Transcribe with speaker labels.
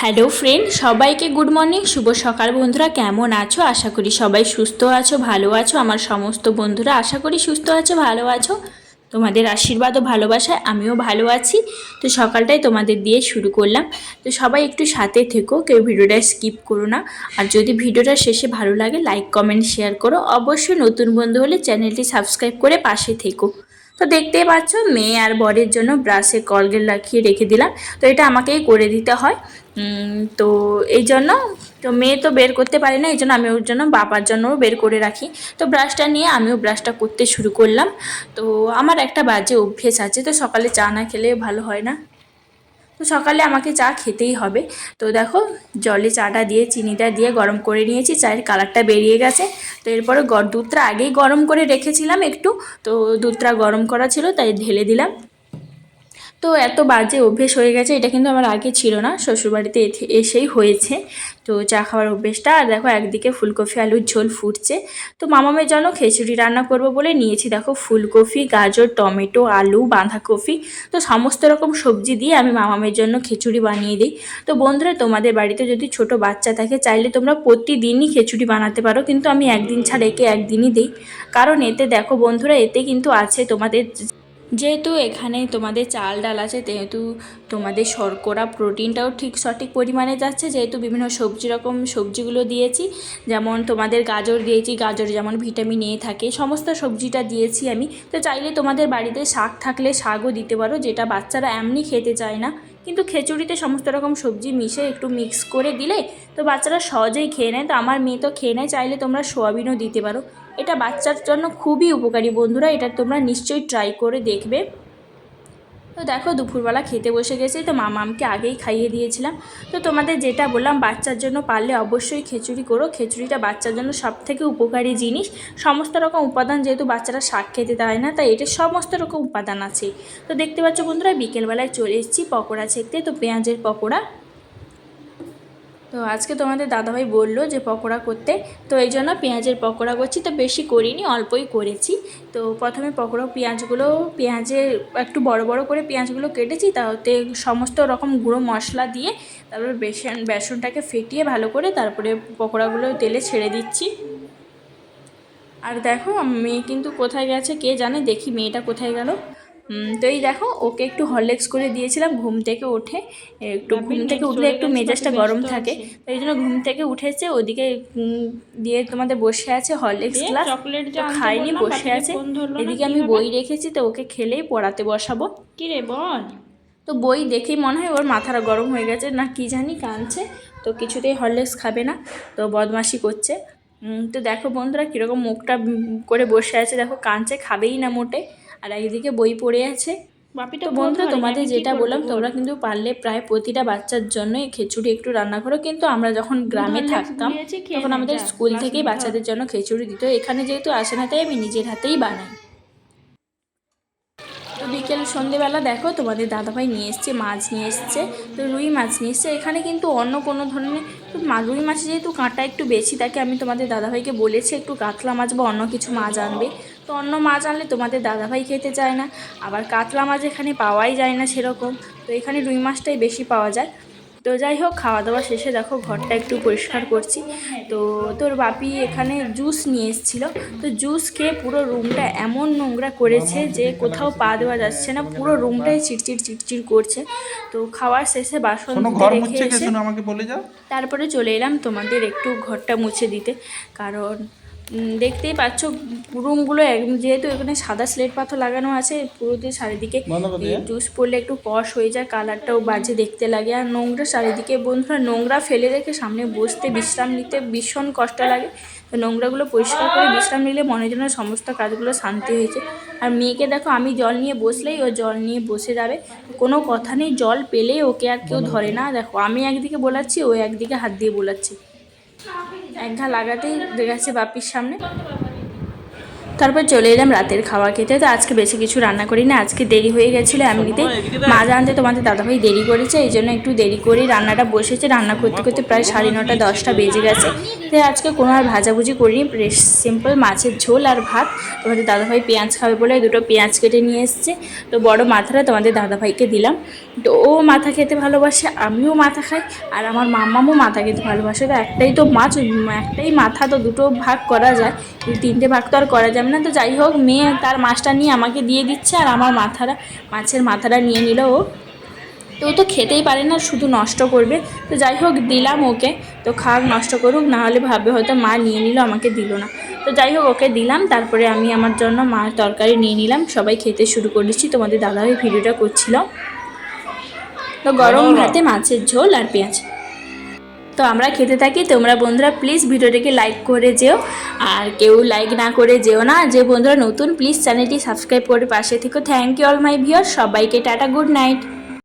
Speaker 1: Hello friend, সবাইকে good morning, শুভ সকাল। বন্ধুরা কেমন আছো? আশা করি সবাই সুস্থ আছো, ভালো আছো। আমার সমস্ত বন্ধুরা আশা করি সুস্থ আছো, ভালো আছো। তোমাদের আশীর্বাদ ও ভালোবাসায় আমিও ভালো আছি। তো সকালটাই তোমাদের দিয়ে শুরু করলাম। তো সবাই একটু সাথে থেকো, কেউ ভিডিওটা স্কিপ করো না। আর যদি ভিডিওটা শেষে ভালো লাগে লাইক কমেন্ট শেয়ার করো। অবশ্যই নতুন বন্ধু হলে চ্যানেলটি সাবস্ক্রাইব করে পাশে থেকো। তো দেখতেই পাচ্ছ, মেয়ে আর বরের জন্য ব্রাশে কলগেট লাগিয়ে রেখে দিলাম। তো এটা আমাকেই করে দিতে হয়। তো এই জন্য, তো মেয়ে তো বের করতে পারি না, এই জন্য আমি ওর জন্য বাবার জন্যও বের করে রাখি। তো ব্রাশটা নিয়ে আমিও ব্রাশটা করতে শুরু করলাম। তো আমার একটা বাজে অভ্যেস আছে, তো সকালে চা না খেলে ভালো হয় না। তো সকালে আমাকে চা খেতেই হবে। তো দেখো, জলে চাটা দিয়ে চিনিটা দিয়ে গরম করে নিয়েছি, চায়ের কালারটা বেরিয়ে গেছে। তো এরপরে দুধটা আগেই গরম করে রেখেছিলাম একটু। তো দুধটা গরম করা ছিল তাই ঢেলে দিলাম। তো এত বাজে অভ্যেস হয়ে গেছে, এটা কিন্তু আমার আগে ছিল না, শ্বশুরবাড়িতে এসেই হয়েছে। তো চা খাওয়ার অভ্যেসটা। আর দেখো, একদিকে ফুলকপি আলুর ঝোল ফুটছে। তো মামামের জন্য খিচুড়ি রান্না করব বলে নিয়েছি। দেখো, ফুলকপি, গাজর, টমেটো, আলু, বাঁধাকপি, তো সমস্ত রকম সবজি দিয়ে আমি মামামের জন্য খিচুড়ি বানিয়ে দিই। তো বন্ধুরা, তোমাদের বাড়িতে যদি ছোট বাচ্চা থাকে, চাইলে তোমরা প্রতিদিনই খিচুড়ি বানাতে পারো, কিন্তু আমি একদিন ছাড়া একে একদিনই দিই। কারণ এতে দেখো বন্ধুরা, এতে কিন্তু আছে তোমাদের, যেহেতু এখানে তোমাদের চাল ডাল আছে, যেহেতু তোমাদের শর্করা প্রোটিনটাও ঠিক সঠিক পরিমাণে যাচ্ছে। যেহেতু বিভিন্ন সবজিগুলো দিয়েছি, যেমন তোমাদের গাজর দিয়েছি, গাজরে যেমন ভিটামিন এ থাকে, সমস্ত সবজিটা দিয়েছি আমি। তো চাইলে তোমাদের বাড়িতে শাক থাকলে শাকও দিতে পারো, যেটা বাচ্চারা এমনি খেতে চায় না। কিন্তু খিচুড়িতে সমস্ত রকম সবজি মিশে একটু মিক্স করে দিলে তো বাচ্চারা সহজেই খেয়ে নেয়। তো আমার মেয়ে তো খেয়ে নেয়, চাইলে তোমরা সোয়াবিনও দিতে পারো। এটা বাচ্চার জন্য খুবই উপকারী বন্ধুরা, এটা তোমরা নিশ্চয়ই ট্রাই করে দেখবে। তো দেখো, দুপুরবেলা খেতে বসে গেছি। তো মামামকে আগেই খাইয়ে দিয়েছিলাম। তো তোমাদের যেটা বললাম, বাচ্চার জন্য পারলে অবশ্যই খিচুড়ি করো। খিচুড়িটা বাচ্চার জন্য সবথেকে উপকারী জিনিস। সমস্ত রকম উপাদান, যেহেতু বাচ্চারা শাক খেতে দেয় না, তাই এটা সমস্ত রকম উপাদান আছে। তো দেখতে পাচ্ছ বন্ধুরা, বিকেলবেলায় চলে এসেছি পকোড়া ছেঁকতে। তো পেঁয়াজের পকোড়া। তো আজকে তোমাদের দাদাভাই বললো যে পকোড়া করতে, তো এই জন্য পেঁয়াজের পকোড়া করছি। তো বেশি করিনি, অল্পই করেছি। তো প্রথমে পেঁয়াজের একটু বড় বড় করে পেঁয়াজগুলো কেটেছি, তাতে সমস্ত রকম গুঁড়ো মশলা দিয়ে তারপরে বেসনটাকে ফেটিয়ে ভালো করে তারপরে পকোড়াগুলো তেলে ছেড়ে দিচ্ছি। আর দেখো, মেয়ে কিন্তু কোথায় গেছে কে জানে, দেখি মেয়েটা কোথায় গেল। তো এই দেখো, ওকে একটু হরলিক্স করে দিয়েছিলাম ঘুম থেকে উঠে। ঘুম থেকে উঠলে একটু মেজাজটা গরম থাকে, তো এই জন্য ঘুম থেকে উঠেছে, ওদিকে দিয়ে তোমাদের বসে আছে হরলিক্স গ্লাস। চকলেট খাইনি, বসে আছে। এদিকে আমি বই রেখেছি, তো ওকে খেলেই পড়াতে বসাবো। কি রে বল। তো বই দেখেই মনে হয় ওর মাথাটা গরম হয়ে গেছে না কি জানি, কাঁদছে। তো কিছুতেই হরলিক্স খাবে না, তো বদমাশি করছে। তো দেখো বন্ধুরা, কীরকম মুখটা করে বসে আছে, দেখো কাঁদছে, খাবেই না মোটে। আর একদিকে বই পড়ে আছে। তো বন্ধুরা, তোমাদের যেটা বললাম, তোমরা কিন্তু পারলে প্রায় প্রতিটা বাচ্চার জন্য এই খিচুড়ি একটু রান্না করো। কিন্তু আমরা যখন গ্রামে থাকতাম, তখন আমাদের স্কুল থেকেই বাচ্চাদের জন্য খিচুড়ি দিত। এখানে যেহেতু আসে না, তাই আমি নিজের হাতেই বানাই। তো বিকেল সন্ধেবেলা দেখো, তোমাদের দাদাভাই নিয়ে এসছে মাছ, নিয়ে এসছে। তো রুই মাছ নিয়ে এসছে। এখানে কিন্তু অন্য কোনো ধরনের, তো রুই মাছে যেহেতু কাঁটা একটু বেশি থাকে, আমি তোমাদের দাদাভাইকে বলেছি একটু কাতলা মাছ বা অন্য কিছু মাছ আনবে। তো অন্য মাছ আনলে তোমাদের দাদাভাই খেতে চায় না। আবার কাতলা মাছ এখানে পাওয়াই যায় না সেরকম। তো এখানে রুই মাছটাই বেশি পাওয়া যায়। তো যাই হোক, খাওয়া দাওয়া শেষে দেখো ঘরটা একটু পরিষ্কার করছি। তো তোর বাপি এখানে জুস নিয়ে এসেছিলো। তো জুস খেয়ে পুরো রুমটা এমন নোংরা করেছে যে কোথাও পা দেওয়া যাচ্ছে না, পুরো রুমটাই চিড়চিড় চিড়চিড় করছে। তো খাওয়ার শেষে বাসন ধুতে রেখে এসে তারপরে চলে এলাম তোমাদের একটু ঘরটা মুছে দিতে। কারণ দেখতেই পাচ্ছ, রুমগুলো যেহেতু এখানে সাদা স্লেট পাথর লাগানো আছে, পুরোতে চারিদিকে জুস পড়লে একটু কষ হয়ে যায়, কালারটাও বাজে দেখতে লাগে। আর নোংরা চারিদিকে বন্ধুরা, নোংরা ফেলে রেখে সামনে বসতে বিশ্রাম নিতে ভীষণ কষ্ট লাগে। তো নোংরাগুলো পরিষ্কার করে বিশ্রাম নিলে মনের জন্য সমস্ত কাজগুলো শান্তি হয়েছে। আর মেয়েকে দেখো, আমি জল নিয়ে বসলেই ও জল নিয়ে বসে যাবে, কোনো কথা নেই। জল পেলেই ওকে আর কেউ ধরে না। দেখো, আমি একদিকে বোলাচ্ছি, ও একদিকে হাত দিয়ে বোলাচ্ছি। এক ঘা লাগাতেই গেছে বাপির সামনে। তারপর চলে এলাম রাতের খাওয়া খেতে। তো আজকে বেশি কিছু রান্না করি না, আজকে দেরি হয়ে গেছিলো এমনিতে। মা জানতে তোমাদের দাদাভাই দেরি করেছে, এই জন্য একটু দেরি করে রান্নাটা বসেছে। রান্না করতে করতে প্রায় 9:30 10টা বেজে গেছে। তো আজকে কোনো আর ভাজাভুজি করিনি, সিম্পল মাছের ঝোল আর ভাত। তোমাদের দাদাভাই পেঁয়াজ খাবে বলে 2টো পেঁয়াজ কেটে নিয়ে এসছে। তো বড় মাথাটা তোমাদের দাদাভাইকে দিলাম। তো ও মাথা খেতে ভালোবাসে, আমিও মাথা খাই, আর আমার মাম্মামও মাথা খেতে ভালোবাসে। তো একটাই তো মাছ, একটাই মাথা, তো 2টো ভাগ করা যায়, 3টে ভাগ তো আর করা যাবে না। তো যাই হোক, মেয়ে তার মাছটা নিয়ে আমাকে দিয়ে দিচ্ছে, আর আমার মাছের মাথাটা নিয়ে নিল ও। তো ও তো খেতেই পারে না, শুধু নষ্ট করবে। তো যাই হোক দিলাম ওকে, তো খাক, নষ্ট করুক, নাহলে ভাবে হয়তো মা নিয়ে নিল আমাকে দিল না। তো যাই হোক ওকে দিলাম। তারপরে আমি আমার জন্য মাছ তরকারি নিয়ে নিলাম, সবাই খেতে শুরু করেছি। তোমাদের দাদাভাই ভিডিওটা করছিল। তো গরম ভাতে মাছের ঝোল আর পেঁয়াজ। তো আমরা খেতে থাকি। তোমরা বন্ধুরা প্লিজ ভিডিওটাকে লাইক করে যেও, আর কেউ লাইক না করে যেও না। যে বন্ধুরা নতুন প্লিজ চ্যানেলটি সাবস্ক্রাইব করে পাশে থেকো। Thank you all my viewer, সবাইকে টাটা, গুড নাইট।